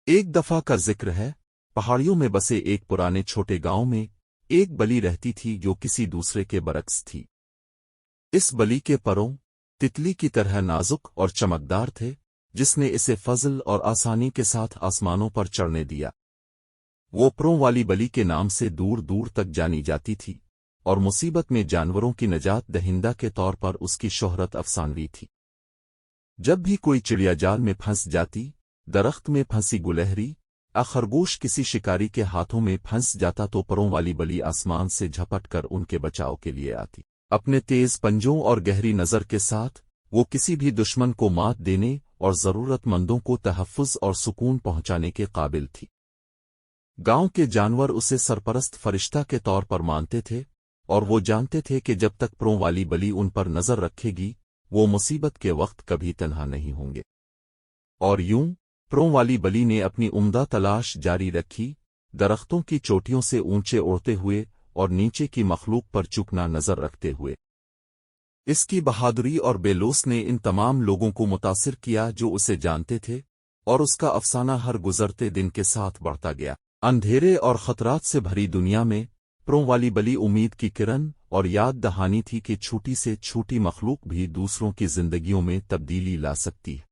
ایک دفعہ کا ذکر ہے، پہاڑیوں میں بسے ایک پرانے چھوٹے گاؤں میں ایک بلی رہتی تھی جو کسی دوسرے کے برعکس تھی۔ اس بلی کے پروں تتلی کی طرح نازک اور چمکدار تھے، جس نے اسے فضل اور آسانی کے ساتھ آسمانوں پر چڑھنے دیا۔ وہ پروں والی بلی کے نام سے دور دور تک جانی جاتی تھی، اور مصیبت میں جانوروں کی نجات دہندہ کے طور پر اس کی شہرت افسانوی تھی۔ جب بھی کوئی چڑیا جال میں پھنس جاتی، درخت میں پھنسی گلہری، خرگوش کسی شکاری کے ہاتھوں میں پھنس جاتا تو پروں والی بلی آسمان سے جھپٹ کر ان کے بچاؤ کے لیے آتی۔ اپنے تیز پنجوں اور گہری نظر کے ساتھ وہ کسی بھی دشمن کو مات دینے اور ضرورت مندوں کو تحفظ اور سکون پہنچانے کے قابل تھی۔ گاؤں کے جانور اسے سرپرست فرشتہ کے طور پر مانتے تھے، اور وہ جانتے تھے کہ جب تک پروں والی بلی ان پر نظر رکھے گی وہ مصیبت کے وقت کبھی تنہا نہیں ہوں گے۔ اور یوں پروں والی بلی نے اپنی عمدہ تلاش جاری رکھی، درختوں کی چوٹیوں سے اونچے اڑتے ہوئے اور نیچے کی مخلوق پر چکنا نظر رکھتے ہوئے۔ اس کی بہادری اور بے لوث نے ان تمام لوگوں کو متاثر کیا جو اسے جانتے تھے، اور اس کا افسانہ ہر گزرتے دن کے ساتھ بڑھتا گیا۔ اندھیرے اور خطرات سے بھری دنیا میں پروں والی بلی امید کی کرن اور یاد دہانی تھی کہ چھوٹی سے چھوٹی مخلوق بھی دوسروں کی زندگیوں میں تبدیلی لا سکتی ہے۔